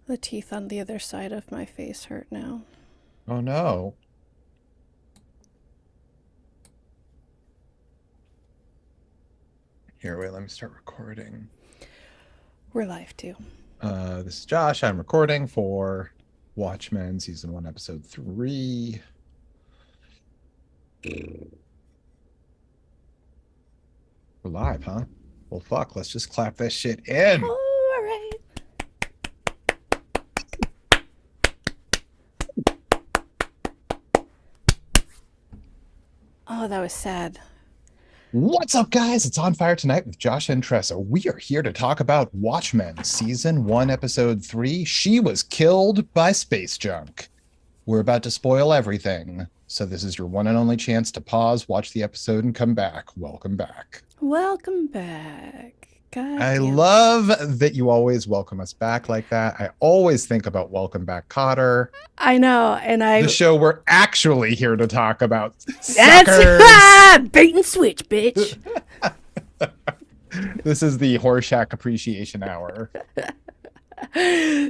The teeth on the other side of my face hurt now. Oh no. Here, wait, let me start recording. We're live too. This is Josh. I'm recording for Watchmen season 1, episode 3. We're live, huh? Well, fuck, let's just clap this shit in. Oh, all right. Oh, that was sad. What's up, guys? It's On Fire Tonight with Josh and Tressa. We are here to talk about Watchmen, season 1, episode 3. She was killed by space junk. We're about to spoil everything, so this is your one and only chance to pause, watch the episode, and come back. Welcome back. Welcome back. God I damn. love that you always welcome us back like that. I always think about Welcome Back, Cotter, I know, and the show we're actually here to talk about. That's bait and switch, bitch. This is the Horseshack Appreciation Hour.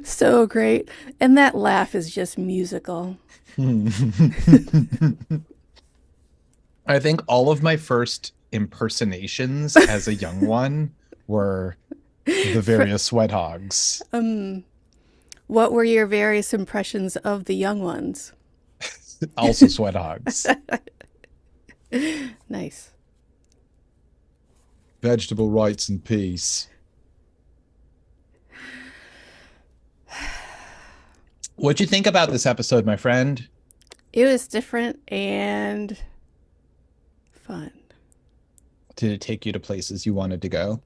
So great. And that laugh is just musical. I think all of my first impersonations as a young one were the various sweat hogs. What were your various impressions of the young ones? Also sweat hogs. Nice. Vegetable rights and peace. What'd you think about this episode, my friend? It was different and fun. Did it take you to places you wanted to go?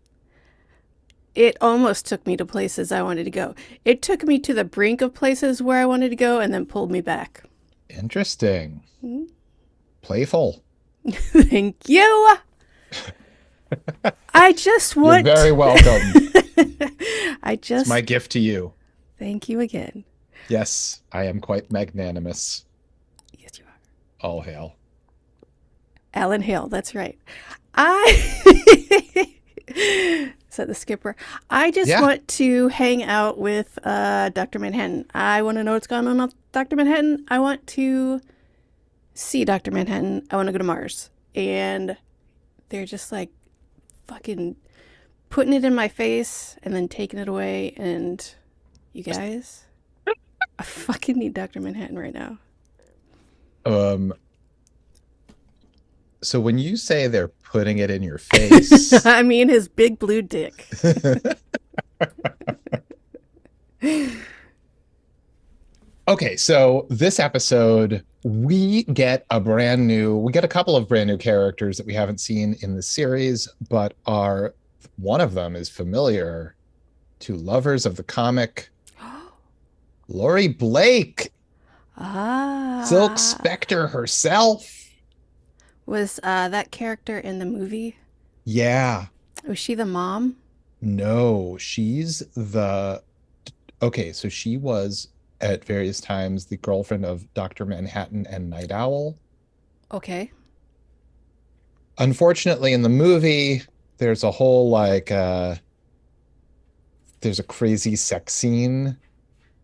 It almost took me to places I wanted to go. It took me to the brink of places where I wanted to go and then pulled me back. Interesting. Playful. Thank you. I just want. You're very welcome. It's my gift to you. Thank you again. Yes, I am quite magnanimous. Yes, you are. All hail. Alan Hale, that's right. I said the skipper. I just want to hang out with Dr. Manhattan. I want to know what's going on with Dr. Manhattan. I want to see Dr. Manhattan. I want to go to Mars. And they're just like fucking putting it in my face and then taking it away. And you guys, I fucking need Dr. Manhattan right now. So when you say they're putting it in your face, I mean his big blue dick. Okay, so this episode, we get a couple of brand new characters that we haven't seen in the series, but one of them is familiar to lovers of the comic. Laurie Blake. Silk Spectre herself. Was that character in the movie? Yeah. Was she the mom? No, she's okay, so she was at various times the girlfriend of Dr. Manhattan and Night Owl. Okay. Unfortunately, in the movie, there's a whole there's a crazy sex scene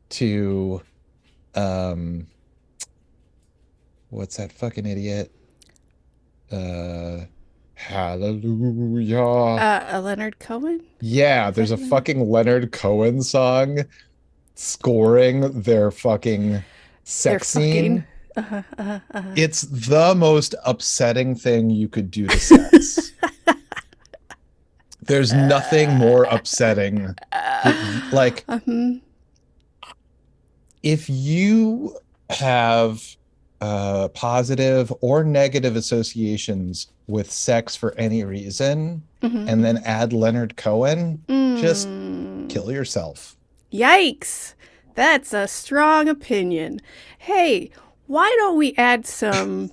to what's that fucking idiot? Hallelujah. A Leonard Cohen? Yeah, there's a fucking Leonard Cohen song scoring their fucking sex scene. It's the most upsetting thing you could do to sex. There's nothing more upsetting. If you have positive or negative associations with sex for any reason, and then add Leonard Cohen, just kill yourself. Yikes. That's a strong opinion. Hey, why don't we add some,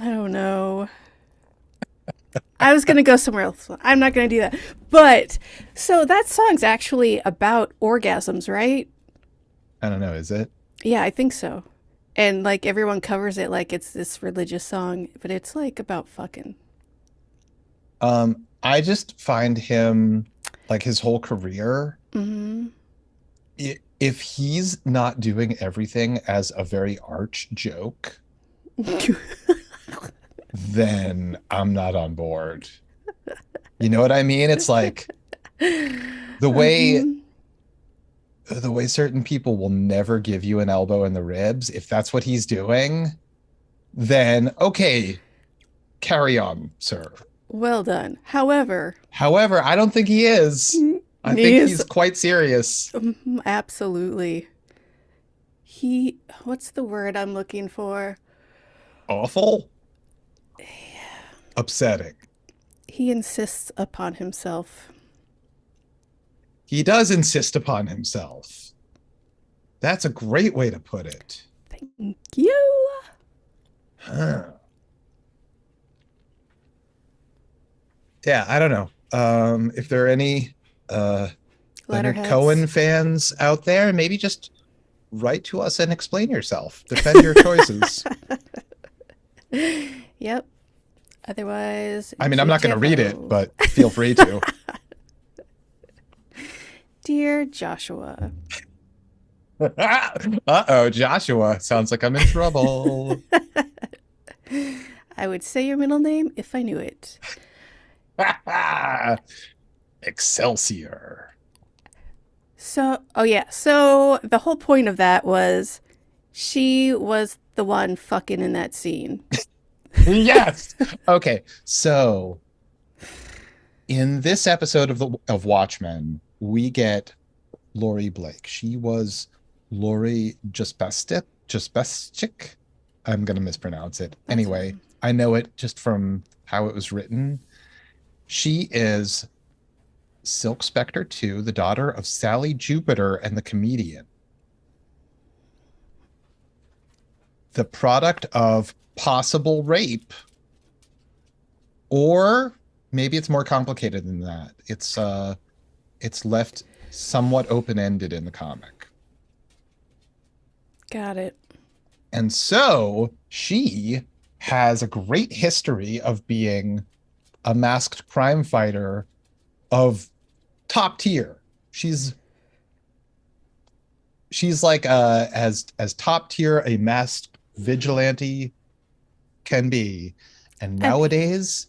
I don't know. I was going to go somewhere else. I'm not going to do that. But, so that song's actually about orgasms, right? I don't know, is it? Yeah, I think so. And like everyone covers it like it's this religious song, but it's like about fucking. I just find him, like his whole career, if he's not doing everything as a very arch joke, then I'm not on board. You know what I mean? It's like the way Mhm. the way certain people will never give you an elbow in the ribs. If that's what he's doing, then okay, carry on, sir. Well done. However, However, I don't think he is. I he think is he's quite serious. absolutely. What's the word I'm looking for? Awful, upsetting. He insists upon himself. He does insist upon himself. That's a great way to put it. Thank you. Huh. Yeah, I don't know. If there are any Leonard Letterheads. Cohen fans out there, maybe just write to us and explain yourself. Defend your choices. Yep. Otherwise, I mean, I'm not going to read it, GTFO. but feel free to. Dear Joshua. Uh-oh, Joshua. Sounds like I'm in trouble. I would say your middle name if I knew it. Excelsior. So, oh yeah. So the whole point of that was she was the one fucking in that scene. Yes. Okay. So in this episode of Watchmen, we get Lori Blake. She was Lori Juspastic. I'm gonna mispronounce it. That's Anyway, fine. I know it just from how it was written. She is Silk Spectre 2, the daughter of Sally Jupiter and the comedian. The product of possible rape, or maybe it's more complicated than that. It's left somewhat open-ended in the comic. Got it. And so she has a great history of being a masked crime fighter of top tier. She's like as top tier a masked vigilante can be. And I mean, nowadays,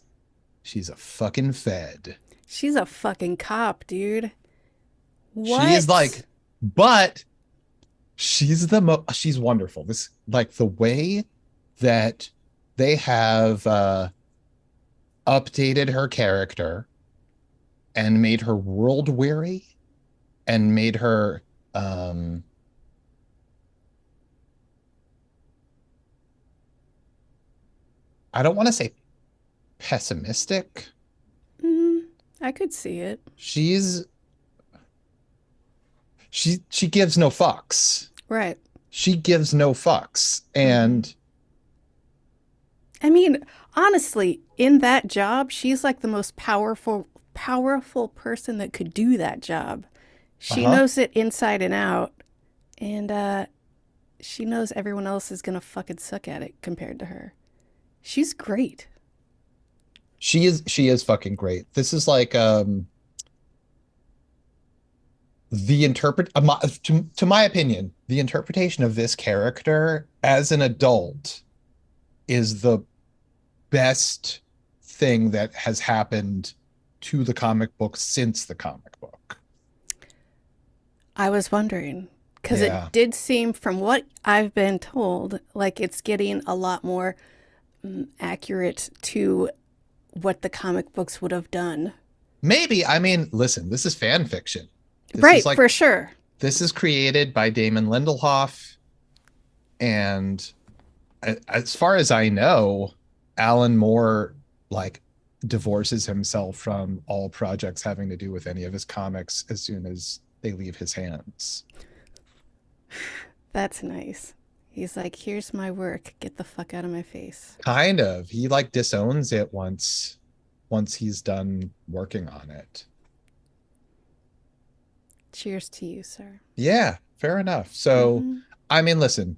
she's a fucking fed. she's a fucking cop, dude. She is What? like, but she's wonderful. This like the way that they have updated her character and made her world weary and made her I don't want to say pessimistic. Mm, I could see it. She's she gives no fucks. Right. She gives no fucks. Hmm. And I mean, honestly, in that job, she's like the most powerful person that could do that job. She uh-huh. knows it inside and out, and she knows everyone else is gonna fucking suck at it compared to her. She's great. She is fucking great. This is like the interpret to my opinion, the interpretation of this character as an adult is the best thing that has happened to the comic book since the comic book. I was wondering because it Yeah. did seem, from what I've been told, like it's getting a lot more accurate to what the comic books would have done. Maybe. I mean, listen, this is fan fiction. This is Right, like for sure. this is created by Damon Lindelof, and as far as I know, Alan Moore like divorces himself from all projects having to do with any of his comics as soon as they leave his hands. That's nice. He's like, here's my work. Get the fuck out of my face. Kind of. He like disowns it once he's done working on it. Cheers to you, sir. Yeah, fair enough. So, Hmm. I mean, listen,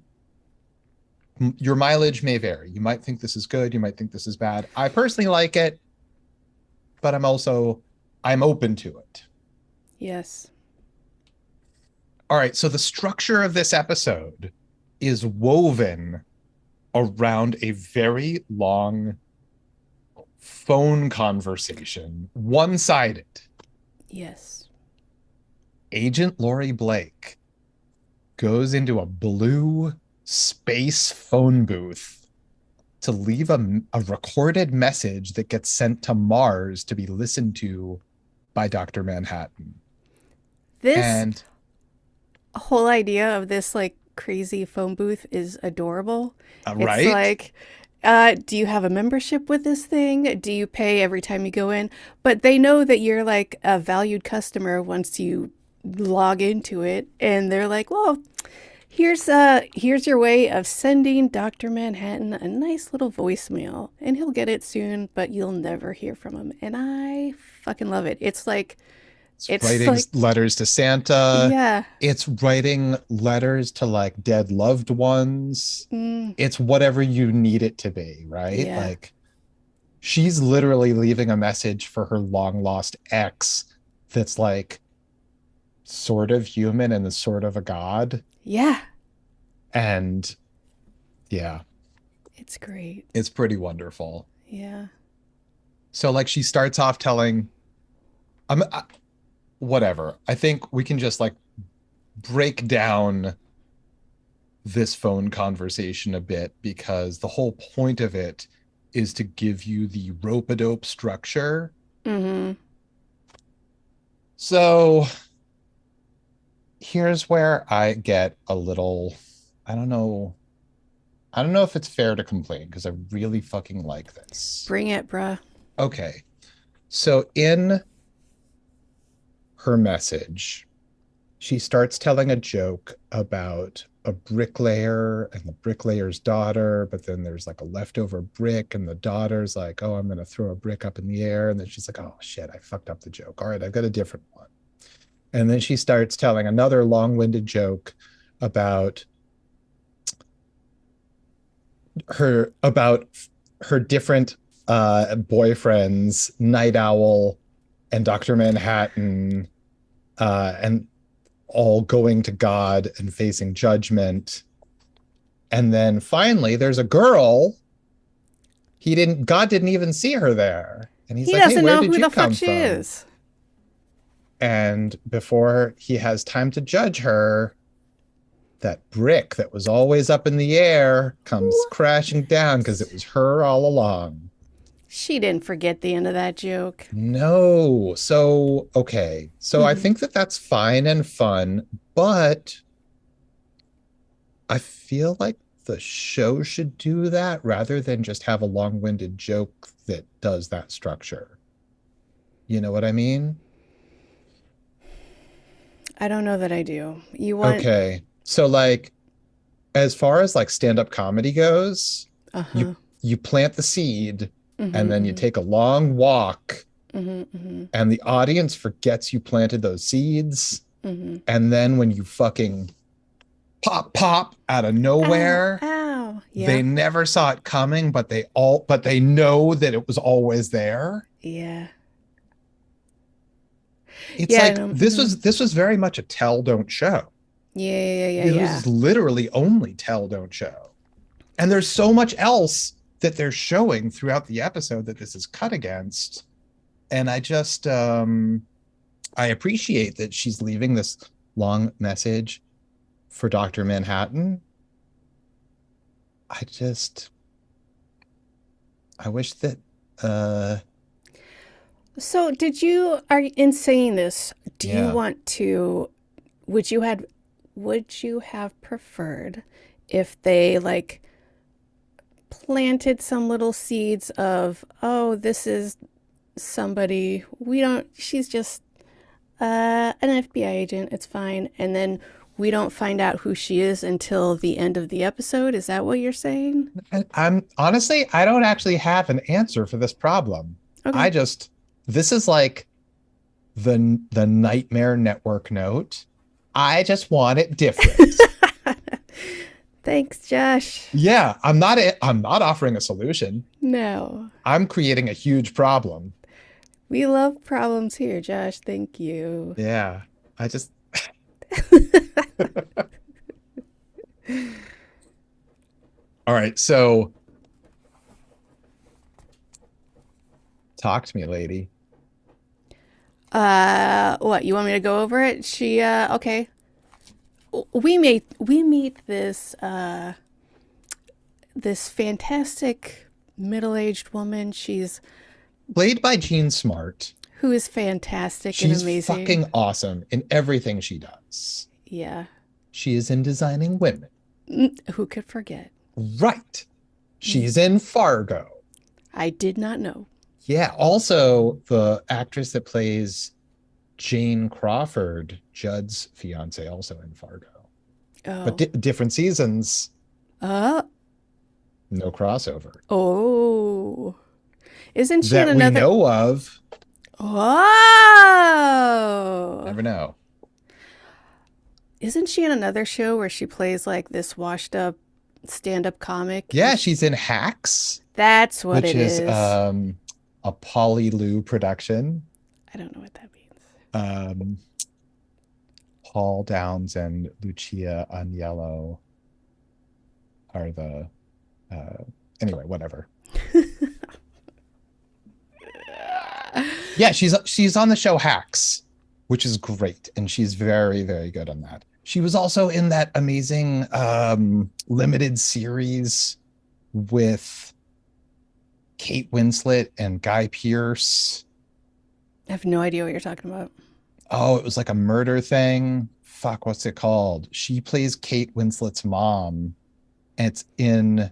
your mileage may vary. You might think this is good, you might think this is bad. I personally like it, but I'm open to it. Yes. All right, so the structure of this episode is woven around a very long phone conversation, one-sided. Yes. Agent Lori Blake goes into a blue space phone booth to leave a recorded message that gets sent to Mars to be listened to by Dr. Manhattan. This And whole idea of this like crazy phone booth is adorable. It's right? like, do you have a membership with this thing? Do you pay every time you go in? But they know that you're like a valued customer once you log into it, and they're like, well, here's your way of sending Dr. Manhattan a nice little voicemail, and he'll get it soon, but you'll never hear from him. And I fucking love it. It's It's writing like, letters to Santa. yeah, It's writing letters to like dead loved ones. mm, It's whatever you need it to be, right? yeah, Like she's literally leaving a message for her long lost ex that's like sort of human and is sort of a god. yeah. And yeah, It's great. it's pretty wonderful. Yeah. So like she starts off telling whatever. I think we can just like break down this phone conversation a bit because the whole point of it is to give you the rope-a-dope structure. Mm-hmm. So here's where I get a little, I don't know. I don't know if it's fair to complain because I really fucking like this. Bring it, bruh. Okay. So in her message, she starts telling a joke about a bricklayer and the bricklayer's daughter, but then there's like a leftover brick, and the daughter's like, oh, I'm going to throw a brick up in the air. And then she's like, oh, shit, I fucked up the joke. All right, I've got a different one. And then she starts telling another long-winded joke about her different boyfriends, Night Owl and Dr. Manhattan, and all going to God and facing judgment. And then finally there's a girl. God didn't even see her there. And he's He like, hey, doesn't where know did who you the come fuck she from? is. And before he has time to judge her, that brick that was always up in the air comes crashing down because it was her all along. She didn't forget the end of that joke. No. So, okay. So I think that that's fine and fun, but I feel like the show should do that rather than just have a long-winded joke that does that structure. You know what I mean? I don't know that I do. You want, Okay. So like as far as like stand-up comedy goes, uh-huh. you plant the seed Mm-hmm, and then you mm-hmm, take a long walk mm-hmm, mm-hmm, and the audience forgets you planted those seeds. mm-hmm. And then when you fucking pop out of Ow, nowhere, ow. they Yeah, never saw it coming, but they know that it was always there. yeah. It's Yeah, I like know. this was very much a tell don't show. Yeah, yeah, yeah, This yeah. was literally only tell don't show. And there's so much else that they're showing throughout the episode that this is cut against. And I just I appreciate that she's leaving this long message for Dr. Manhattan. I wish that So, are in saying this, do you yeah. want to, would you had, would you have preferred if they like planted some little seeds of, oh, this is somebody we don't, she's just an FBI agent, it's fine, and then we don't find out who she is until the end of the episode? Is that what you're saying? I'm honestly, I don't actually have an answer for this problem. Okay. This is like the Nightmare Network note. I just want it different. Thanks, Josh. Yeah, I'm not offering a solution. No. I'm creating a huge problem. We love problems here, Josh. Thank you. Yeah. I just All right, so talk to me, lady. What, you want me to go over it? Okay. We meet this fantastic middle-aged woman. She's Played by Jean Smart. who is fantastic and She's amazing. fucking awesome in everything she does. Yeah. She is in Designing Women. Who could forget? Right. She's in Fargo. I did not know. Yeah. Also, the actress that plays Jane Crawford, Judd's fiance, also in Fargo. Oh. But different seasons, Uh, no crossover. oh. Isn't she That in we another? know of. Oh. Never know. Isn't she in another show where she plays like this washed up stand-up comic? Yeah, she's in Hacks, That's what which it is is. a Polly Lou production. I don't know what that means. Paul Downs and Lucia Agnello are the anyway, whatever. Yeah, she's on the show Hacks, which is great, and she's very, very good on that. She was also in that amazing limited series with Kate Winslet and Guy Pearce. I have no idea what you're talking about. Oh, it was like a murder thing. Fuck, what's it called? She plays Kate Winslet's mom. And it's in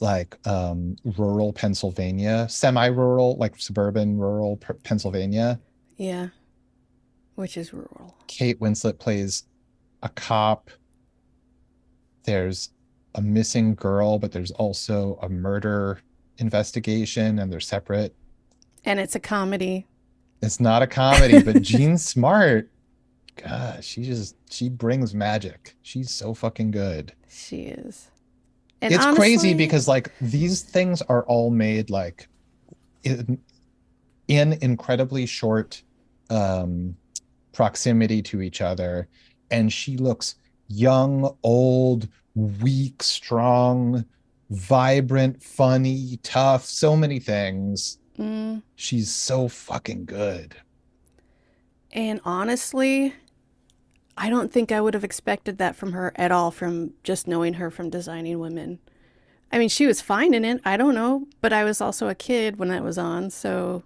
like rural Pennsylvania, semi-rural, like suburban rural Pennsylvania. Yeah. Which is rural. Kate Winslet plays a cop. There's a missing girl, but there's also a murder investigation, and they're separate. And it's a comedy. It's not a comedy, but Jean Smart, God, she brings magic. She's so fucking good. She is. And It's honestly, crazy because like these things are all made like in incredibly short proximity to each other, and she looks young, old, weak, strong, vibrant, funny, tough, so many things. She's so fucking good. And honestly, I don't think I would have expected that from her at all from just knowing her from Designing Women. I mean, she was fine in it. I don't know, but I was also a kid when that was on, so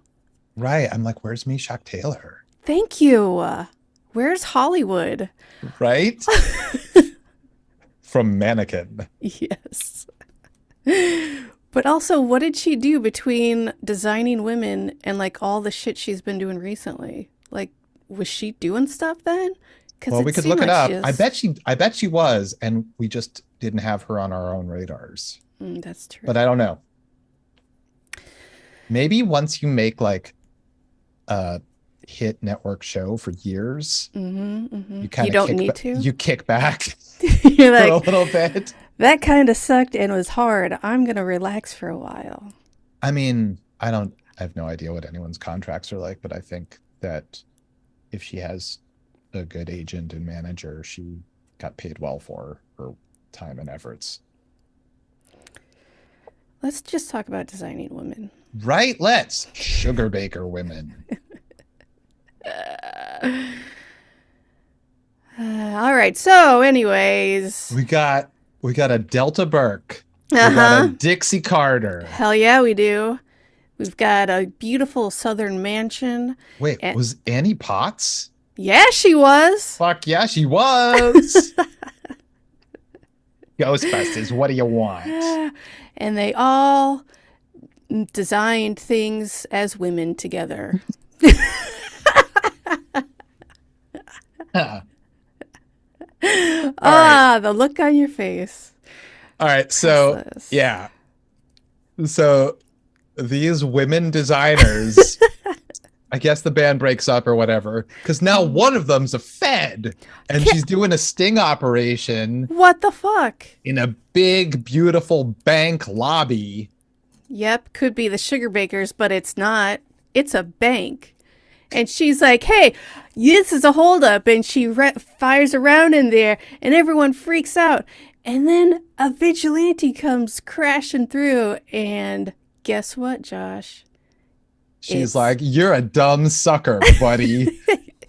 Right. I'm like, where's Meshach Taylor? thank you. Where's Hollywood? Right? From Mannequin. Yes. But also, what did she do between Designing Women and like all the shit she's been doing recently? Like, was she doing stuff then? Well, we could look it like up. I bet she was, and we just didn't have her on our own radars. That's true. But I don't know. Maybe once you make like a hit network show for years, you kind You of don't need to. You kick back You're for a like, little bit. that kind of sucked and was hard. I'm gonna relax for a while. I mean, I have no idea what anyone's contracts are like, but I think that if she has a good agent and manager, she got paid well for her time and efforts. Let's just talk about Designing Women. Right? Let's. Sugar Baker Women. All right. So, anyways, We got a Delta Burke. We got a Dixie Carter. hell yeah, we do. We've got a beautiful southern mansion. Wait, was Annie Potts? Yeah, she was. Fuck yeah, she was. Ghostbusters, what do you want? And they all designed things as women together. The look on your face. All right, so Priceless. yeah. So these women designers, I guess the band breaks up or whatever, because now one of them's a Fed, and she's doing a sting operation What the fuck? in a big, beautiful bank lobby. Yep, could be the Sugar Bakers, but it's not. It's a bank. And she's like, hey, this is a holdup. And she fires around in there, and everyone freaks out. And then a vigilante comes crashing through, and guess what, Josh? She's like, you're a dumb sucker, buddy.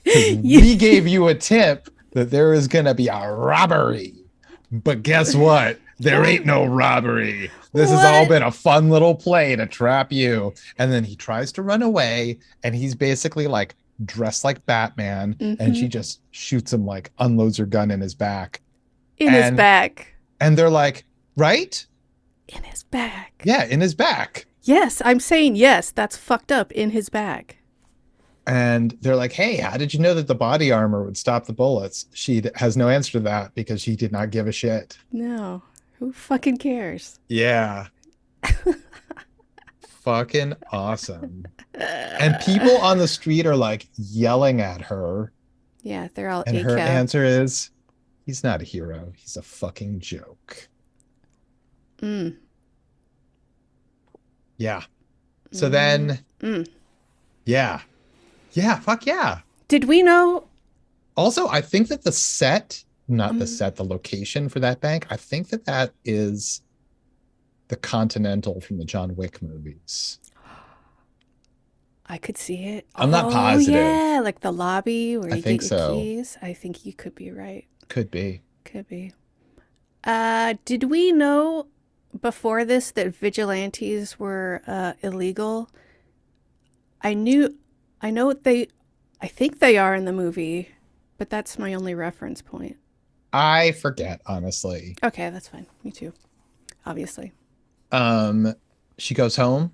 Because we gave you a tip that there is going to be a robbery. But guess what? There ain't no robbery. This has all been a fun little play to trap you. And then he tries to run away, and he's basically like dressed like Batman. And she just shoots him, like unloads her gun in his back. His back. And they're like, right? In his back. Yeah, in his back. Yes, I'm saying yes. That's fucked up, in his back. And they're like, hey, how did you know that the body armor would stop the bullets? She has no answer to that because she did not give a shit. No. Who fucking cares? Yeah. Fucking awesome. And people on the street are like yelling at her. Yeah, they're all And her answer is, he's not a hero. He's a fucking joke. Yeah. So then, yeah. Yeah, fuck yeah. Did we know? Also, I think that the set, not the set, the location for that bank, I think that that is the Continental from the John Wick movies. I could see it. I'm not positive. Yeah, like the lobby where you get your so. keys. I think you could be right. Could be. Could be. Did we know before this that vigilantes were illegal? I think they are in the movie, but that's my only reference point. I forget, honestly. Okay, that's fine. Me too. Obviously. She goes home.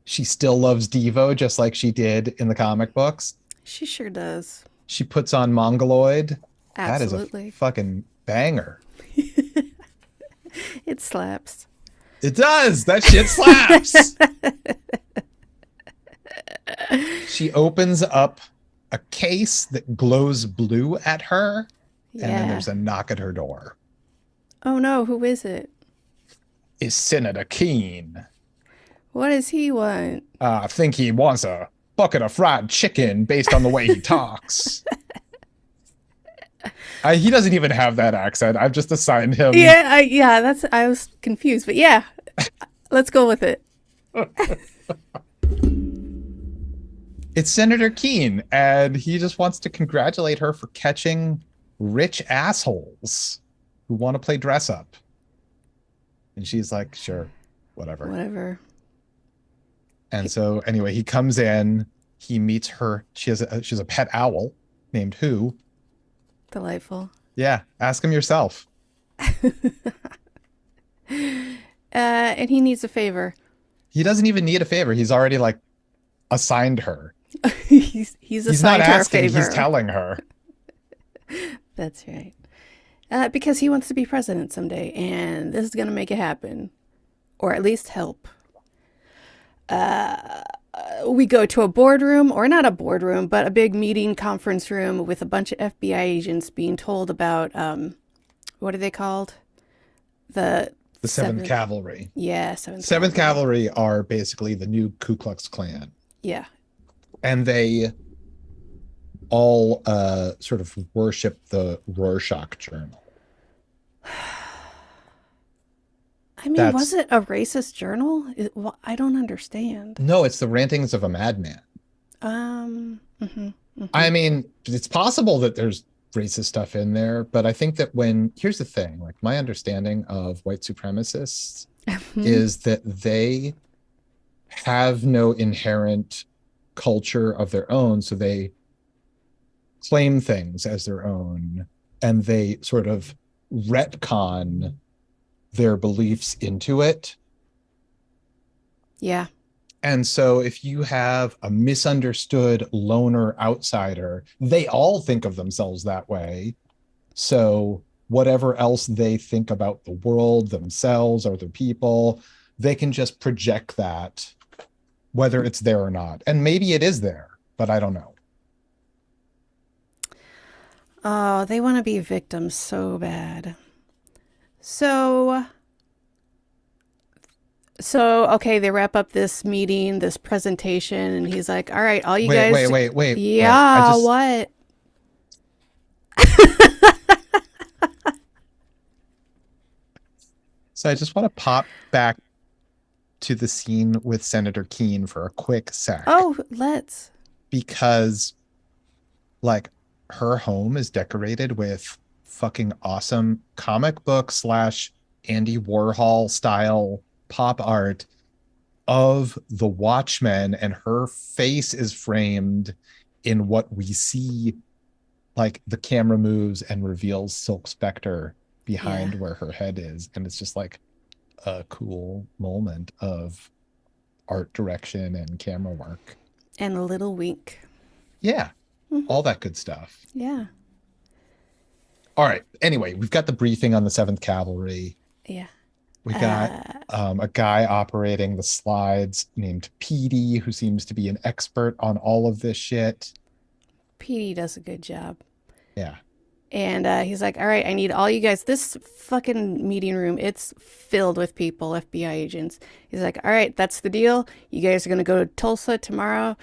She still loves Devo just like she did in the comic books. She sure does. She puts on Mongoloid. Absolutely. That is a fucking banger. It slaps. It does. That shit slaps. She opens up a case that glows blue at her. Yeah. And then there's a knock at her door. Oh no, who is it? It's Senator Keene. What does he want? I think he wants a bucket of fried chicken based on the way he talks. He doesn't even have that accent. I've just assigned him. Yeah, I was confused, but yeah, let's go with it. It's Senator Keene, and he just wants to congratulate her for catching rich assholes who want to play dress up. And she's like, sure, whatever. And so anyway, he comes in, he meets her. She has a pet owl named Who. Delightful. Yeah, ask him yourself. And he needs a favor. He doesn't even need a favor. He's already like assigned her. he's assigned not her asking, a favor. He's telling her. That's right. Because he wants to be president someday, and this is going to make it happen. Or at least help. We go to a boardroom, or not a boardroom, but a big meeting conference room with a bunch of FBI agents being told about, what are they called? The 7th Cavalry. Yeah, 7th 7th Cavalry are basically the new Ku Klux Klan. Yeah. And they all sort of worship the Rorschach journal. I mean, was it a racist journal? I don't understand. No, it's the rantings of a madman. I mean, it's possible that there's racist stuff in there, but I think that here's the thing, like my understanding of white supremacists is that they have no inherent culture of their own, so they claim things as their own, and they sort of retcon their beliefs into it. Yeah. And so if you have a misunderstood loner outsider, they all think of themselves that way. So whatever else they think about the world, themselves, other people, they can just project that, whether it's there or not. And maybe it is there, but I don't know. Oh, they want to be victims so bad. So So, okay, they wrap up this meeting, this presentation, and he's like, all right, all you Wait, guys. wait, wait, wait, wait. Yeah, what? So I just want to pop back to the scene with Senator Keene for a quick sec Oh, let's. because like her home is decorated with fucking awesome comic book slash Andy Warhol style pop art of the Watchmen, and her face is framed in what we see, like the camera moves and reveals Silk Spectre Yeah. behind where her head is, and it's just like a cool moment of art direction and camera work. And a little wink. Yeah, Mhm. all that good stuff. Yeah. All right. Anyway, we've got the briefing on the 7th Cavalry. Yeah. We got a guy operating the slides named Petey, who seems to be an expert on all of this shit. Petey does a good job. Yeah. And he's like, all right, I need all you guys. This fucking meeting room, it's filled with people, FBI agents. He's like, all right, that's the deal. You guys are going to go to Tulsa tomorrow.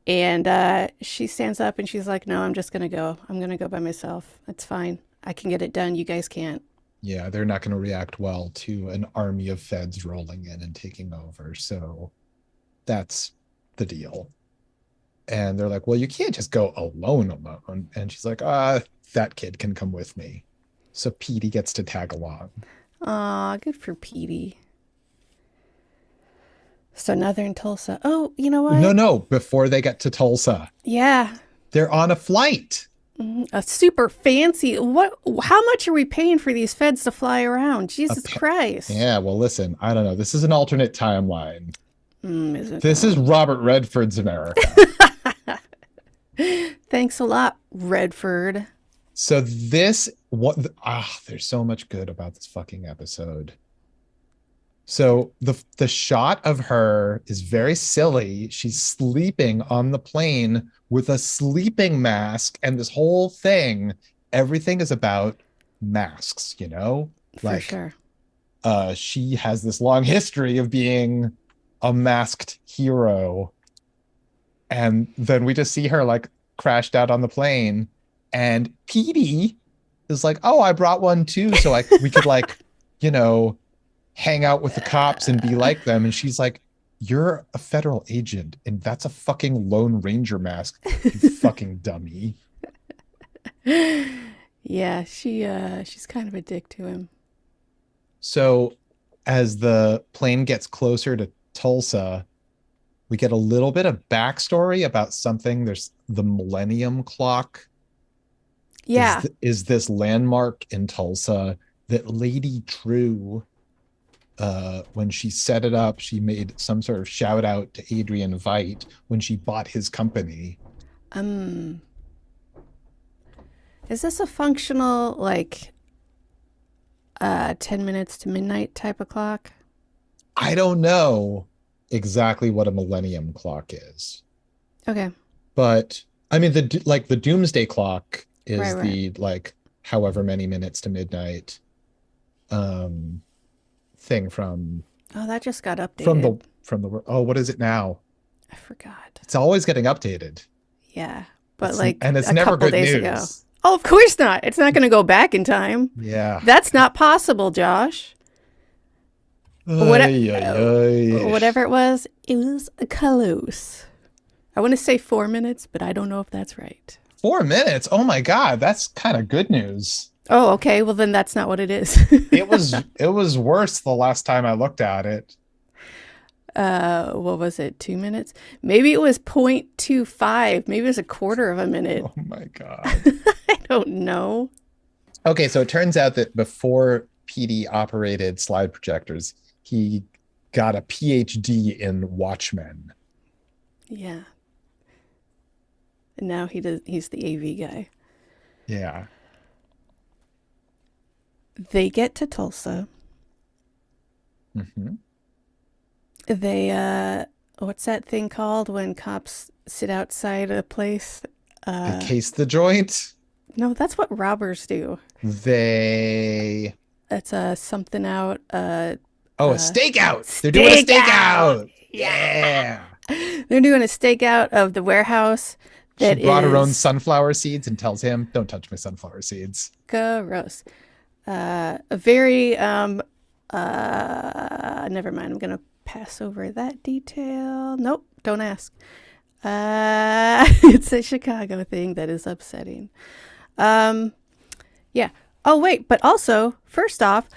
And she stands up and she's like, no, I'm just going to go. I'm going to go by myself. It's fine. I can get it done. You guys can't. Yeah, they're not going to react well to an army of feds rolling in and taking over. So that's the deal. And they're like, well, you can't just go alone. And she's like, that kid can come with me. So Petey gets to tag along. Aw, good for Petey. So now they're in Tulsa. Oh, you know what? No, before they get to Tulsa, Yeah. they're on a flight. A super fancy. What? How much are we paying for these feds to fly around? Jesus Christ. Yeah, well, listen, I don't know. This is an alternate timeline. This is Is Robert Redford's America. Thanks a lot, Redford. So there's so much good about this fucking episode. So the shot of her is very silly. She's sleeping on the plane with a sleeping mask, and this whole thing, everything is about masks, you know? For sure. She has this long history of being a masked hero. And then we just see her like crashed out on the plane, and Petey is like, oh, I brought one too. So like we could like, you know, hang out with the cops and be like them. And she's like, you're a federal agent and that's a fucking Lone Ranger mask, you fucking dummy. Yeah, she's kind of a dick to him. So as the plane gets closer to Tulsa, we get a little bit of backstory about something. There's the Millennium Clock. Yeah. Is this landmark in Tulsa that Lady True, when she set it up, she made some sort of shout out to Adrian Veidt when she bought his company. Is this a functional, like, 10 minutes to midnight type of clock? I don't know exactly what a Millennium Clock is. Okay. But I mean, the Doomsday Clock is right. the like however many minutes to midnight thing from. Oh, that just got updated. From the oh, what is it now? I forgot. It's always getting updated. Yeah, but it's never good news. Ago. Oh, of course not. It's not going to go back in time. Yeah, that's not possible, Josh. Whatever it was close. I want to say 4 minutes, but I don't know if that's right. 4 minutes? Oh my God, that's kind of good news. Oh, okay. Well, then that's not what it is. It was worse the last time I looked at it. What was it? 2 minutes? Maybe it was 0.25. Maybe it was a quarter of a minute. Oh my God. I don't know. Okay, so it turns out that before PD operated slide projectors, he got a PhD in Watchmen. Yeah. And now he's the AV guy. Yeah. They get to Tulsa. Mm-hmm. They, what's that thing called when cops sit outside a place? They case the joint? No, that's what robbers do. It's something out, Oh, a stakeout. They're doing a Stakeout! stakeout. Yeah. Yeah. They're doing a stakeout of the warehouse She that brought her own is sunflower seeds and tells him, don't touch my sunflower seeds. gross. A very never mind. I'm gonna pass over that detail. Nope, don't ask. It's a Chicago thing that is upsetting. Yeah. Oh wait, but also first off,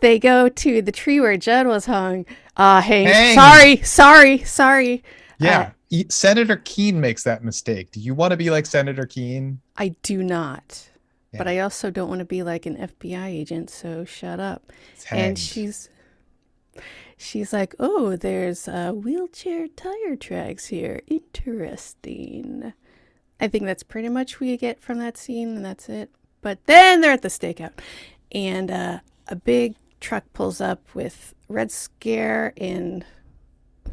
they go to the tree where Judd was hung. Hanged. Sorry. Yeah. Senator Keene makes that mistake. Do you want to be like Senator Keene? I do not. Yeah. But I also don't want to be like an FBI agent, so shut up. And she's like, oh, there's wheelchair tire tracks here. Interesting. I think that's pretty much what we get from that scene, and that's it. But then they're at the stakeout, and a big truck pulls up with Red Scare and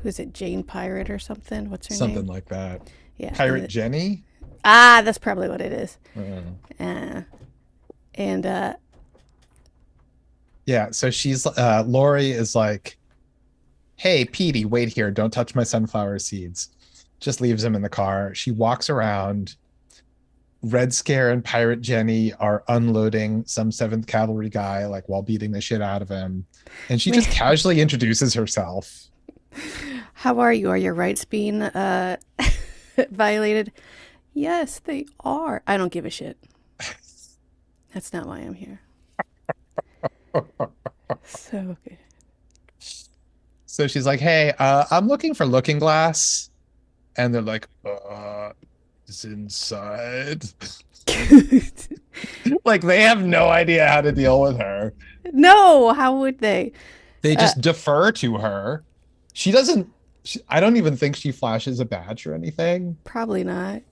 who's it, Jane Pirate or something? What's her name? Something like that. Yeah, Pirate Jenny? That's probably what it is. Yeah, so she's Lori is like, hey, Petey, wait here. Don't touch my sunflower seeds. Just leaves him in the car. She walks around. Red Scare and Pirate Jenny are unloading some 7th Cavalry guy, like, while beating the shit out of him. And she just casually introduces herself. How are you? Are your rights being violated? Yes, they are. I don't give a shit. That's not why I'm here. So good. So she's like, hey, I'm looking for Looking Glass. And they're like, it's inside. Like, they have no idea how to deal with her. No, how would they? They just defer to her. She doesn't, I don't even think she flashes a badge or anything. Probably not.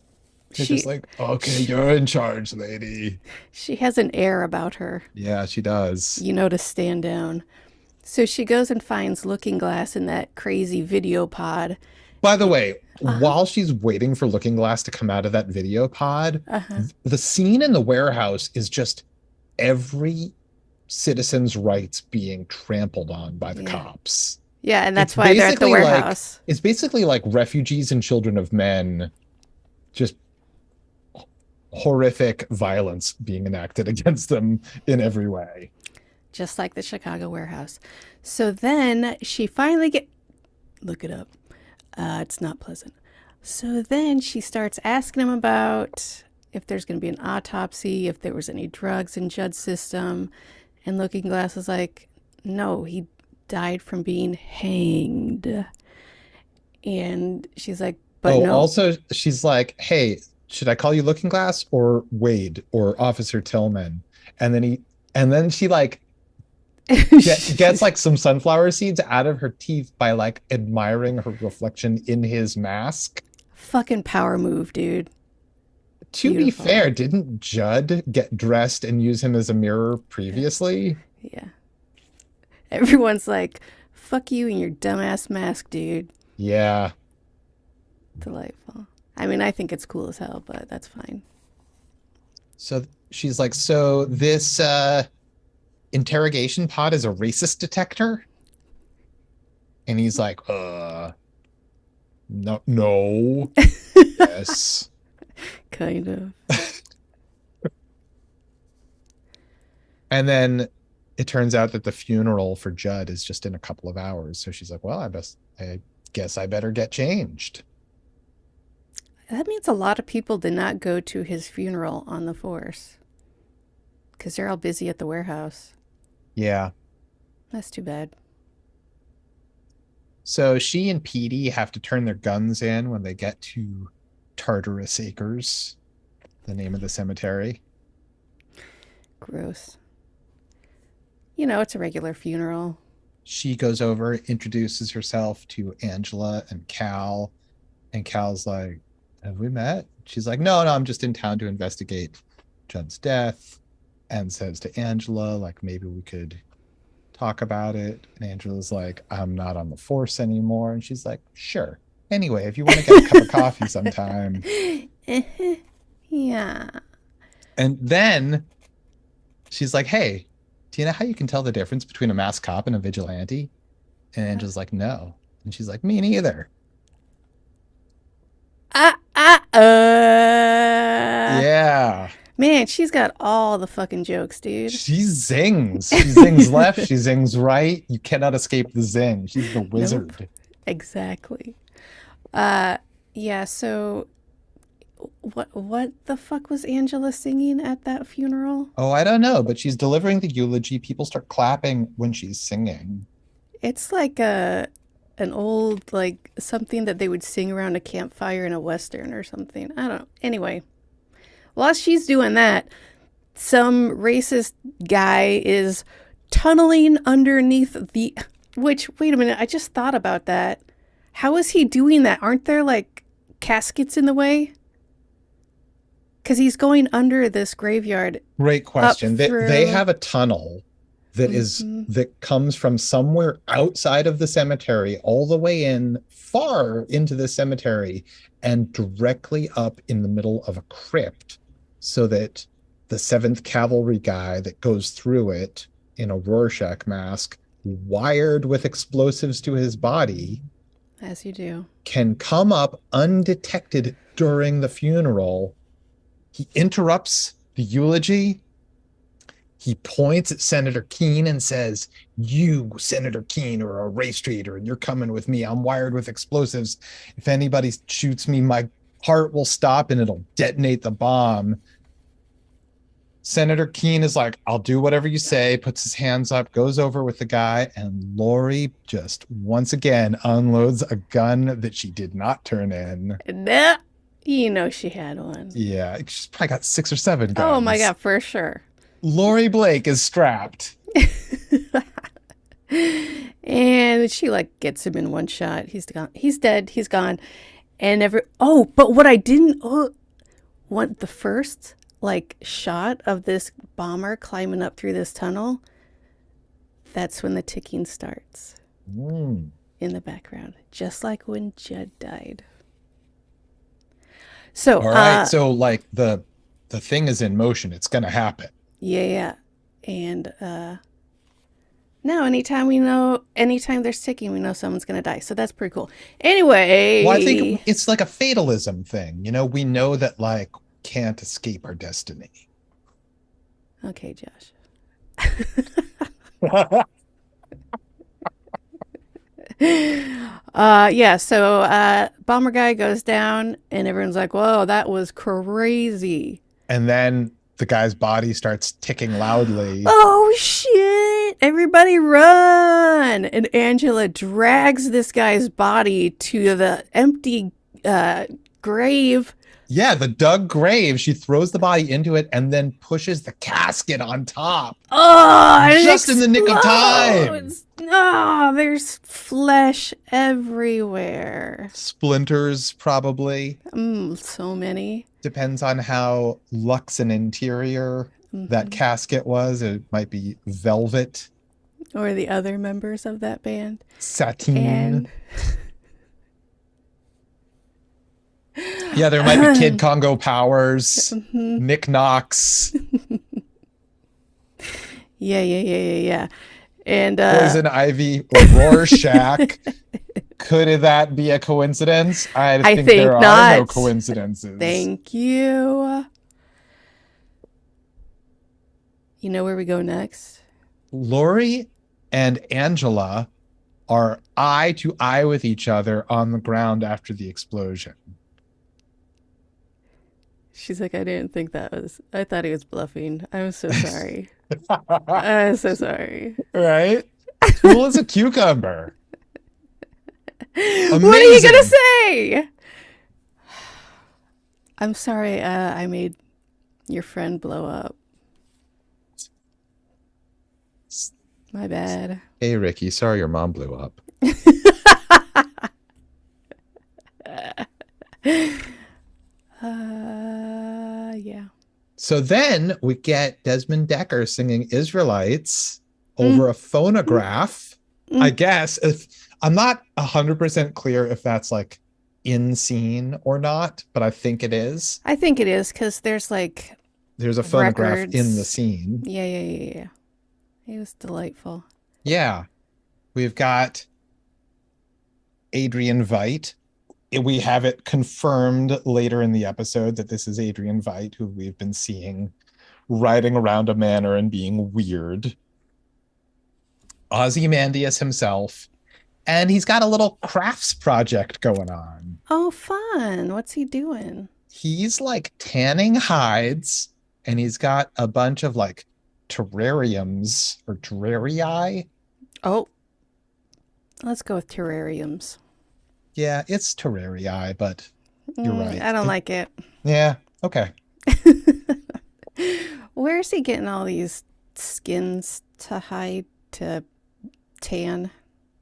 She's just like, okay, you're in charge, lady. She has an air about her. Yeah, she does. You know, to stand down. So she goes and finds Looking Glass in that crazy video pod. By the way, while she's waiting for Looking Glass to come out of that video pod, the scene in the warehouse is just every citizen's rights being trampled on by the cops. Yeah, and that's why they're at the warehouse. It's basically like refugees and children of men, just horrific violence being enacted against them in every way. Just like the Chicago warehouse. So then she finally look it up. It's not pleasant. So then she starts asking him about if there's going to be an autopsy, if there was any drugs in Judd's system. And Looking Glass is like, no, he died from being hanged. And she's like, but no. Also, she's like, hey, should I call you Looking Glass or Wade or Officer Tillman? And then she like gets like some sunflower seeds out of her teeth by like admiring her reflection in his mask. Fucking power move, dude. To be fair, didn't Judd get dressed and use him as a mirror previously? Yeah. Everyone's like, fuck you and your dumbass mask, dude. Yeah. Delightful. I mean, I think it's cool as hell, but that's fine. So she's like, so this interrogation pod is a racist detector? And he's like, no. Yes. Kind of. And then it turns out that the funeral for Judd is just in a couple of hours. So she's like, well, I guess I better get changed. That means a lot of people did not go to his funeral on the Force. Because they're all busy at the warehouse. Yeah. That's too bad. So she and Petey have to turn their guns in when they get to Tartarus Acres, the name of the cemetery. Gross. You know, it's a regular funeral. She goes over, introduces herself to Angela and Cal. And Cal's like, have we met? She's like, no, I'm just in town to investigate Judd's death. And says to Angela, like, maybe we could talk about it. And Angela's like, I'm not on the Force anymore. And she's like, sure. Anyway, if you want to get a cup of coffee sometime. Yeah. And then she's like, hey, do you know how you can tell the difference between a masked cop and a vigilante? And Angela's like, no. And she's like, me neither. Yeah. Man, she's got all the fucking jokes, dude. She zings. She zings left. She zings right. You cannot escape the zing. She's the wizard. Nope. Exactly. Yeah, so what the fuck was Angela singing at that funeral? Oh, I don't know, but she's delivering the eulogy. People start clapping when she's singing. It's like an old, like, something that they would sing around a campfire in a Western or something. I don't know. Anyway, while she's doing that, some racist guy is tunneling underneath the... Which, wait a minute, I just thought about that. How is he doing that? Aren't there, like, caskets in the way? Because he's going under this graveyard. Great question. They have a tunnel that that comes from somewhere outside of the cemetery all the way in, far into the cemetery, and directly up in the middle of a crypt, so that the 7th Cavalry guy that goes through it in a Rorschach mask, wired with explosives to his body, as you do, can come up undetected during the funeral. He interrupts the eulogy. He points at Senator Keene and says, you, Senator Keene, are a race traitor, and you're coming with me. I'm wired with explosives. If anybody shoots me, my heart will stop and it'll detonate the bomb. Senator Keene is like, I'll do whatever you say, puts his hands up, goes over with the guy, and Lori just once again unloads a gun that she did not turn in. Nah, you know she had one. Yeah, she's probably got 6 or 7 guns. Oh my God, for sure. Lori Blake is strapped. And she like gets him in one shot. He's gone. He's dead. He's gone. And but what I didn't want, the first like shot of this bomber climbing up through this tunnel, that's when the ticking starts in the background, just like when Judd died. So all right, so like the thing is in motion. It's gonna happen. Yeah. And now anytime there's ticking, we know someone's gonna die. So that's pretty cool. Anyway. Well, I think it's like a fatalism thing. You know, we know that like can't escape our destiny. Okay, Josh. Yeah, so bomber guy goes down and everyone's like, whoa, that was crazy. And then the guy's body starts ticking loudly. Oh shit, everybody run. And Angela drags this guy's body to the empty grave. Yeah, the dug grave. She throws the body into it and then pushes the casket on top. Oh, just in the nick of time. Oh, there's flesh everywhere. Splinters, probably. So many. Depends on how luxe and interior that casket was. It might be velvet. Or the other members of that band. Sateen. Yeah, there might be Kid Congo Powers, Nick Knox. Yeah. And Poison Ivy or Rorschach. Could that be a coincidence? I think there not. Are no coincidences. Thank you. You know where we go next? Lori and Angela are eye to eye with each other on the ground after the explosion. She's like, I thought he was bluffing. I'm so sorry. I'm so sorry. Right? Cool as a cucumber. Amazing. What are you going to say? I'm sorry I made your friend blow up. My bad. Hey, Ricky, sorry your mom blew up. Yeah. So then we get Desmond Decker singing Israelites over a phonograph. I guess I'm not 100% clear if that's like in scene or not, but I think it is. I think it is because there's a phonograph in the scene. Yeah. He was delightful. Yeah. We've got Adrian Veidt. We have it confirmed later in the episode that this is Adrian Veidt, who we've been seeing riding around a manor and being weird. Ozymandias himself. And he's got a little crafts project going on. Oh, fun. What's he doing? He's like tanning hides, and he's got a bunch of like terrariums or terrarii. Oh, let's go with terrariums. Yeah, it's terrarii, but you're right. I don't like it. Yeah, okay. Where's he getting all these skins to hide to tan?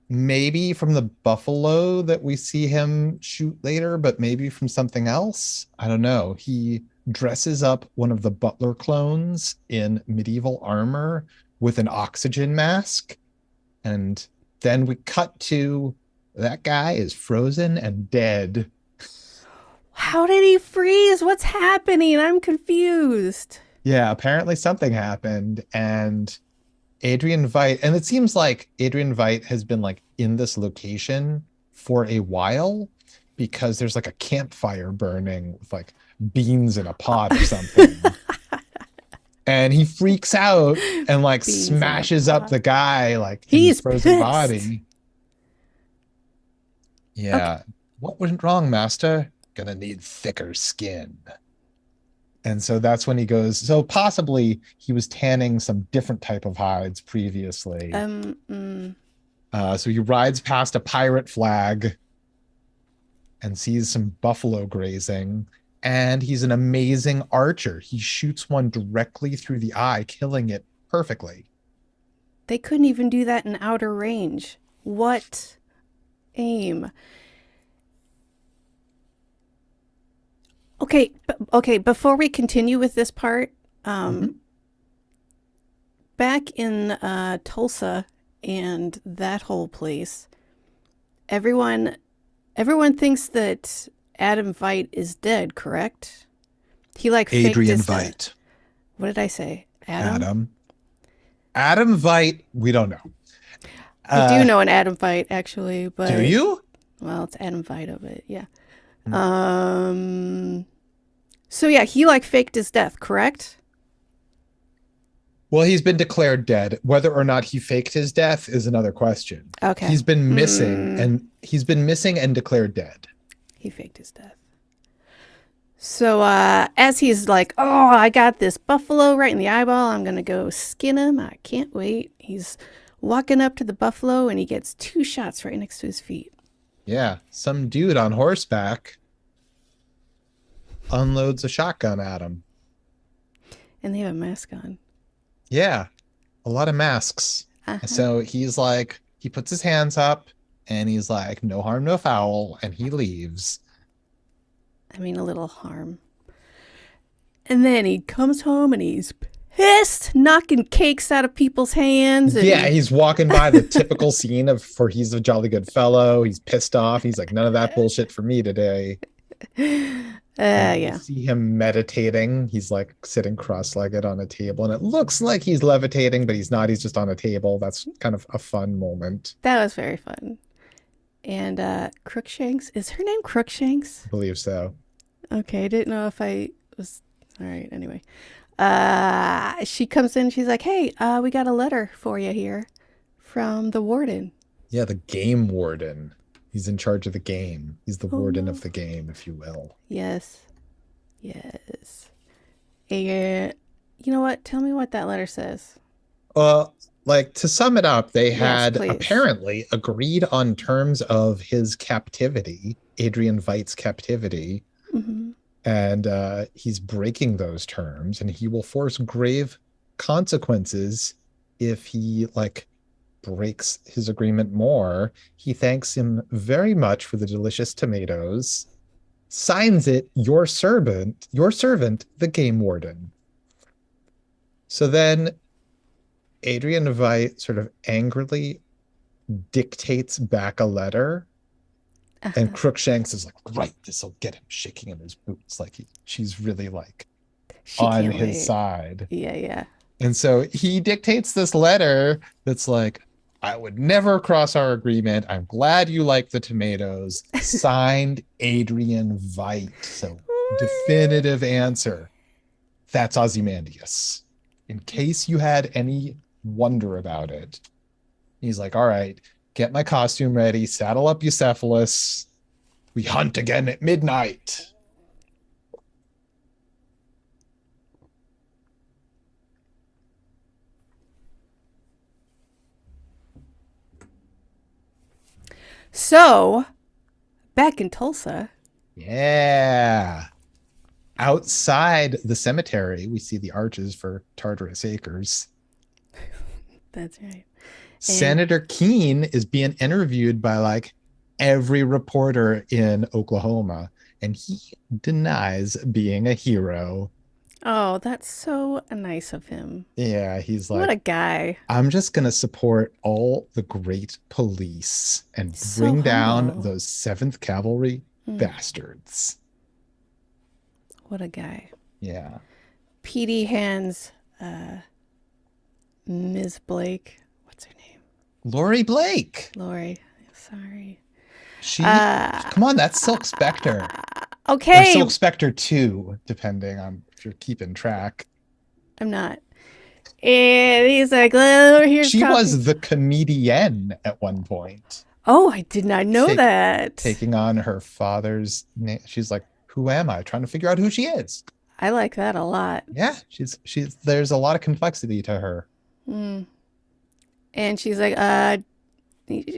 Maybe from the buffalo that we see him shoot later, but maybe from something else. I don't know. He dresses up one of the butler clones in medieval armor with an oxygen mask. And then we cut to that guy is frozen and dead. How did he freeze? What's happening? I'm confused. Yeah, apparently something happened. And Adrian Veidt, and it seems like Adrian Veidt has been like in this location for a while because there's like a campfire burning with like beans in a pot or something. And he freaks out and like Beans smashes up the guy like he's frozen pissed. body. Yeah. Okay. What went wrong, master? Gonna need thicker skin. And so that's when he goes. So possibly he was tanning some different type of hides previously. So he rides past a pirate flag and sees some buffalo grazing. And he's an amazing archer. He shoots one directly through the eye, killing it perfectly. They couldn't even do that in outer range. What aim? Okay, before we continue with this part, back in Tulsa and that whole place, everyone thinks that Adam Veidt is dead, correct? He like faked Adrian his Veidt. What did I say? Adam Veidt, we don't know. I do know an Adam Veidt actually, but do you? Well, it's Adam Veidt of it, yeah. So yeah, he like faked his death, correct? Well, he's been declared dead. Whether or not he faked his death is another question. Okay. He's been missing and declared dead. He faked his death. So as he's like, oh, I got this buffalo right in the eyeball. I'm going to go skin him. I can't wait. He's walking up to the buffalo and he gets 2 shots right next to his feet. Yeah. Some dude on horseback unloads a shotgun at him. And they have a mask on. Yeah. A lot of masks. So he's like, he puts his hands up and he's like, no harm, no foul. And he leaves. I mean, a little harm. And then he comes home and he's pissed, knocking cakes out of people's hands. And yeah, he's walking by the typical scene of for he's a jolly good fellow. He's pissed off. He's like, none of that bullshit for me today. Yeah. See him meditating. He's like sitting cross-legged on a table, and it looks like he's levitating, but he's not. He's just on a table. That's kind of a fun moment. That was very fun. And Crookshanks, is her name Crookshanks? I believe so. Okay, I didn't know if I was all right. Anyway, she comes in. She's like, "Hey, we got a letter for you here from the warden." Yeah, the game warden. He's in charge of the game. He's the warden of the game, if you will. Yes. And you know what? Tell me what that letter says. Like to sum it up, they had please. apparently agreed on terms of his captivity, Adrian Veidt's captivity. And he's breaking those terms, and he will force grave consequences if he like breaks his agreement more. He thanks him very much for the delicious tomatoes, signs it, your servant, the game warden. So then Adrian Veidt sort of angrily dictates back a letter. And Crookshanks is like, right, this will get him, shaking in his boots. Like she's really like on his side. Yeah. And so he dictates this letter that's like, I would never cross our agreement. I'm glad you like the tomatoes. Signed, Adrian Veidt. So definitive answer. That's Ozymandias. In case you had any wonder about it. He's like, all right, get my costume ready, saddle up Eucephalus. We hunt again at midnight. So, back in Tulsa. Yeah. Outside the cemetery, we see the arches for Tartarus Acres. That's right. Senator Keene is being interviewed by like every reporter in Oklahoma, and he denies being a hero. Oh, that's so nice of him. Yeah, he's like, what a guy. I'm just going to support all the great police and So bring down humble. those 7th Cavalry bastards. What a guy. Yeah. PD hands Ms. Blake. What's her name? Laurie Blake. Lori. Sorry. Come on, that's Silk Spectre. Okay. Or Silk Spectre 2, depending on if you're keeping track. I'm not. And he's like, oh, here's She coffee. was the comedian at one point. Oh, I did not know that. Taking on her father's name. She's like, who am I? Trying to figure out who she is. I like that a lot. Yeah, she's there's a lot of complexity to her. And she's like,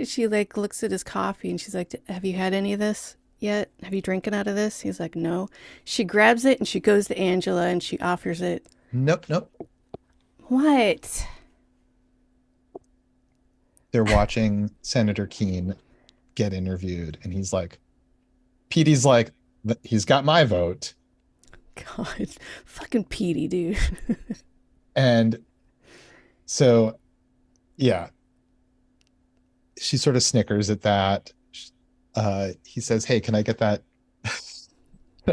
she like looks at his coffee and she's like, have you had any of this yet? Have you drinking out of this? He's like, no. She grabs it and she goes to Angela and she offers it. Nope. What? They're watching Senator Keene get interviewed, and he's like, Petey's like, he's got my vote. God, fucking Petey, dude. And so, yeah, she sort of snickers at that. He says, hey, can I get that?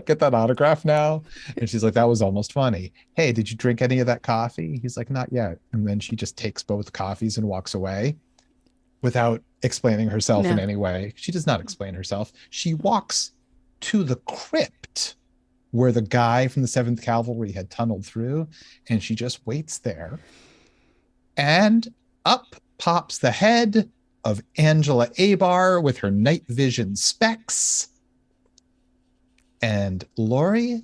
Get that autograph now? And she's like, that was almost funny. Hey, did you drink any of that coffee? He's like, not yet. And then she just takes both coffees and walks away without explaining herself in any way. She does not explain herself. She walks to the crypt where the guy from the 7th Cavalry had tunneled through, and she just waits there. And up pops the head of Angela Abar with her night vision specs. And Laurie,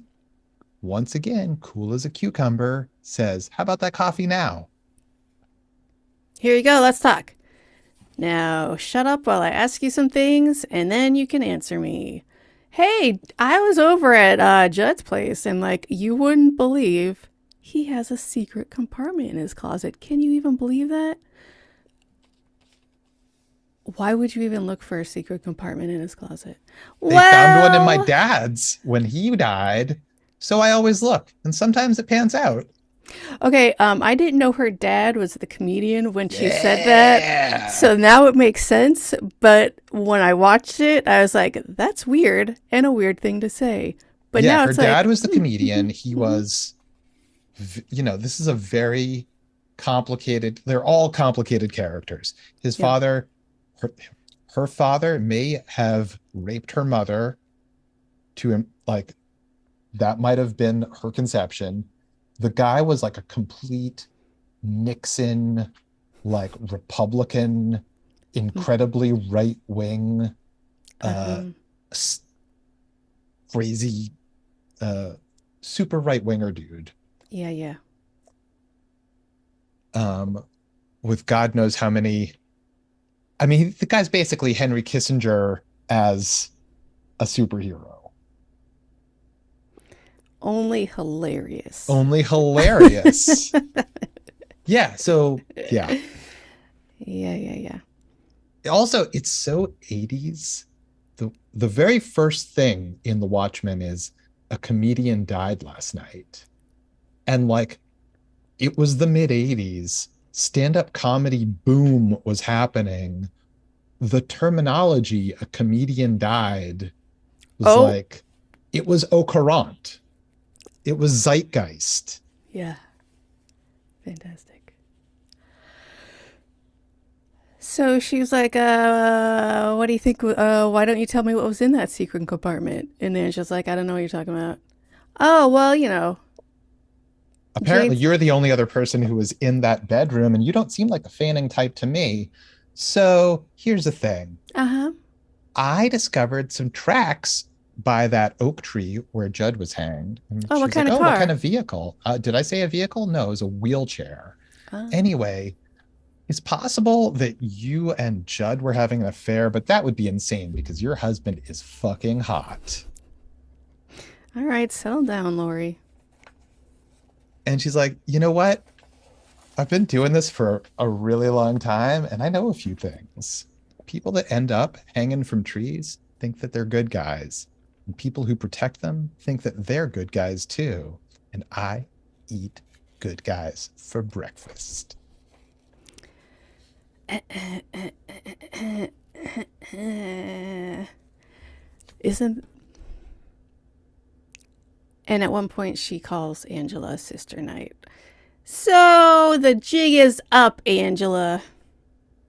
once again, cool as a cucumber, says, how about that coffee now? Here you go. Let's talk. Now, shut up while I ask you some things, and then you can answer me. Hey, I was over at Judd's place, and like, you wouldn't believe he has a secret compartment in his closet. Can you even believe that? Why would you even look for a secret compartment in his closet? They found one in my dad's when he died, so I always look, and sometimes it pans out. Okay, I didn't know her dad was the comedian when she said that, so now it makes sense, but when I watched it, I was like, that's weird, and a weird thing to say. But now it's her like, dad was the comedian. He was, this is a very complicated, they're all complicated characters. His father, her father may have raped her mother to, like, that might have been her conception. The guy was like a complete Nixon, like Republican, incredibly right-wing, crazy, super right-winger dude. Yeah. With God knows how many. I mean, the guy's basically Henry Kissinger as a superhero. Only hilarious. Yeah. So, yeah. Yeah. Also, it's so 80s. The very first thing in The Watchmen is a comedian died last night. And like, it was the mid 80s. Stand-up comedy boom was happening. The terminology, a comedian died, was like, it was au courant. It was zeitgeist. Yeah. Fantastic. So she was like, what do you think? Why don't you tell me what was in that secret compartment? And Angela's like, I don't know what you're talking about. Oh, well, Apparently, James. you're the only other person who was in that bedroom, and you don't seem like a fanning type to me. So here's the thing. Uh-huh. I discovered some tracks by that oak tree where Judd was hanged. And Oh, what she's like, kind of oh, what car? kind of vehicle? Did I say a vehicle? No, it was a wheelchair. Oh. Anyway, it's possible that you and Judd were having an affair, but that would be insane because your husband is fucking hot. All right, settle down, Lori. And she's like, you know what? I've been doing this for a really long time, and I know a few things. People that end up hanging from trees think that they're good guys. And people who protect them think that they're good guys too. And I eat good guys for breakfast. Isn't... And at one point she calls Angela Sister Night. So the jig is up, Angela.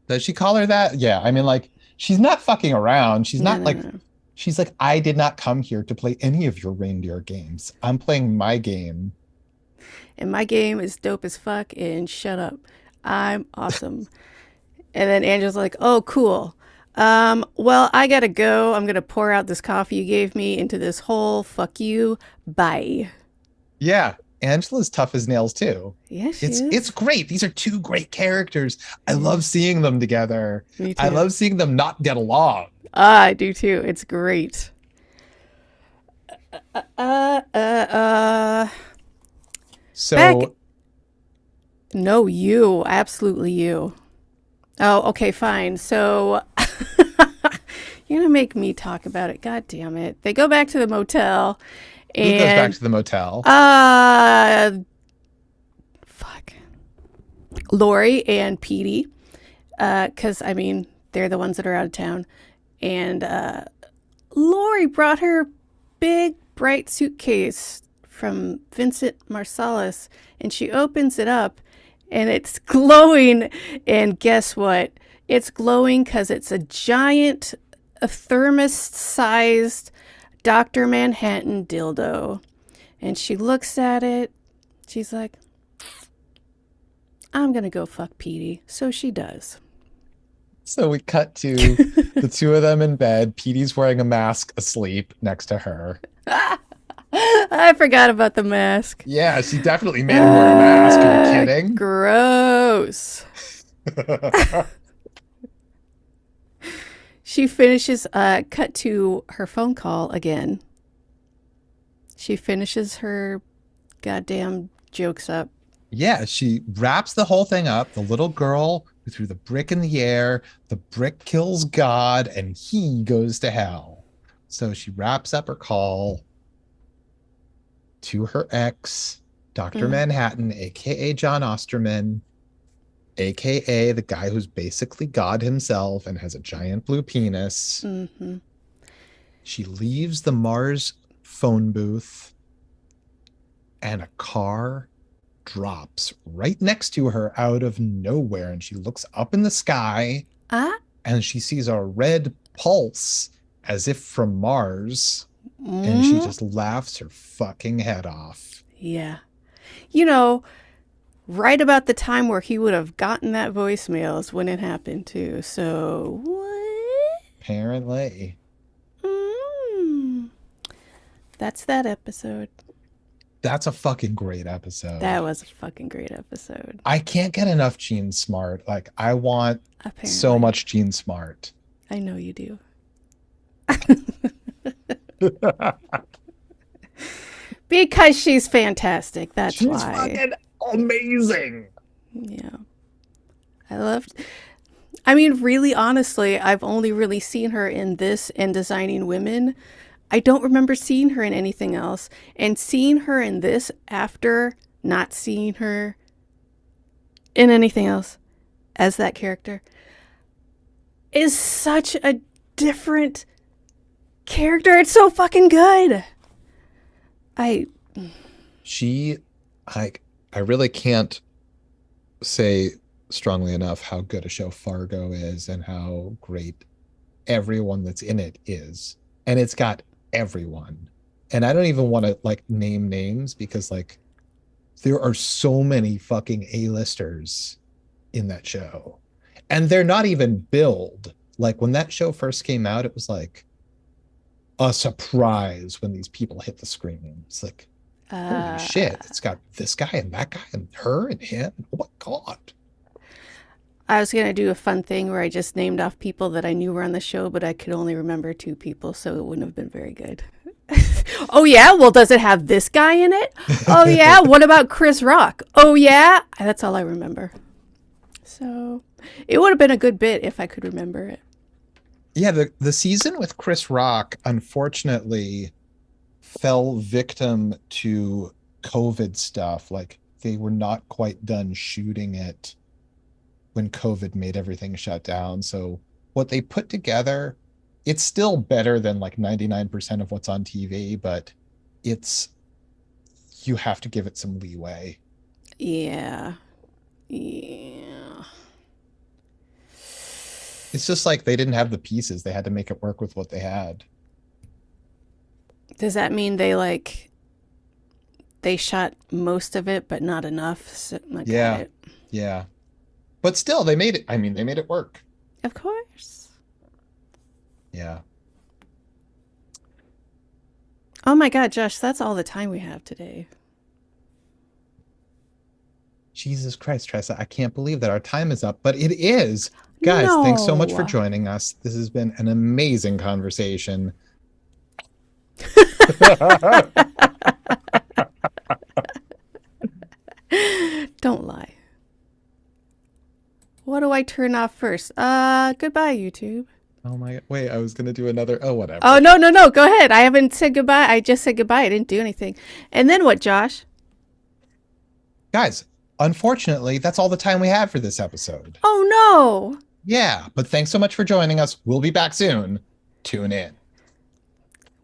Does she call her that? Yeah, I mean, like, she's not fucking around. She's No, not no, like, no. she's like, I did not come here to play any of your reindeer games. I'm playing my game. And my game is dope as fuck, and shut up. I'm awesome. And then Angela's like, oh, cool. Well, I gotta go. I'm gonna pour out this coffee you gave me into this hole. Fuck you. Bye. Yeah, Angela's tough as nails too. Yeah, she It's is. it's great. These are two great characters. I love seeing them together. Me too. I love seeing them not get along. I do too. It's great. So Back- No, you. Absolutely you. Oh, okay, fine. So you're gonna make me talk about it. God damn it. They go back to the motel who goes and back to the motel? fuck. Lori and Petey. Cause I mean, they're the ones that are out of town. And Lori brought her big bright suitcase from Vincent Marsalis, and she opens it up and it's glowing. And guess what? It's glowing because it's a giant, a thermos-sized Dr. Manhattan dildo. And she looks at it. She's like, I'm going to go fuck Petey. So she does. So we cut to the two of them in bed. Petey's wearing a mask asleep next to her. I forgot about the mask. Yeah, she definitely made him wear a mask. Are you kidding? Gross. She finishes, cut to her phone call again. She finishes her goddamn jokes up. Yeah, she wraps the whole thing up. The little girl who threw the brick in the air, the brick kills God, and he goes to hell. So she wraps up her call to her ex, Dr. Manhattan, aka John Osterman, aka the guy who's basically God himself and has a giant blue penis. Mm-hmm. She leaves the Mars phone booth, and a car drops right next to her out of nowhere, and she looks up in the sky and she sees a red pulse as if from Mars, and she just laughs her fucking head off. Yeah. You know, right about the time where he would have gotten that voicemail is when it happened too. So what? Apparently. That's that episode. That's a fucking great episode. That was a fucking great episode. I can't get enough Gene Smart. Like, I want so much Gene Smart. I know you do. Because she's fantastic. That's why. She's fucking amazing. Yeah. I mean, really, honestly, I've only really seen her in this and Designing Women. I don't remember seeing her in anything else. And seeing her in this after not seeing her in anything else as that character is such a different character. It's so fucking good. I really can't say strongly enough how good a show Fargo is and how great everyone that's in it is. And it's got everyone. And I don't even want to like name names because like there are so many fucking A-listers in that show. And they're not even billed. Like when that show first came out, it was like a surprise when these people hit the screen. It's like, holy shit, it's got this guy and that guy and her and him. Oh my God. I was going to do a fun thing where I just named off people that I knew were on the show, but I could only remember 2 people, so it wouldn't have been very good. Oh, yeah? Well, does it have this guy in it? Oh, yeah? What about Chris Rock? Oh, yeah? That's all I remember. So it would have been a good bit if I could remember it. Yeah, the season with Chris Rock, unfortunately, fell victim to COVID stuff. Like they were not quite done shooting it when COVID made everything shut down. So what they put together, it's still better than like 99% of what's on TV, but it's you have to give it some leeway. Yeah. Yeah. It's just like they didn't have the pieces. They had to make it work with what they had. Does that mean they shot most of it, but not enough? So, I got Yeah. it. Yeah. But still, they made it. I mean, they made it work. Of course. Yeah. Oh my God, Josh, that's all the time we have today. Jesus Christ, Tressa, I can't believe that our time is up, but it is. Guys, thanks so much for No. joining us. This has been an amazing conversation. Don't lie. What do I turn off first? Goodbye, YouTube. Oh my, wait, I was going to do another. Oh, whatever. Oh, no, no, no. Go ahead. I haven't said goodbye. I just said goodbye. I didn't do anything. And then what, Josh? Guys, unfortunately, that's all the time we have for this episode. Oh, no. Yeah, but thanks so much for joining us. We'll be back soon. Tune in.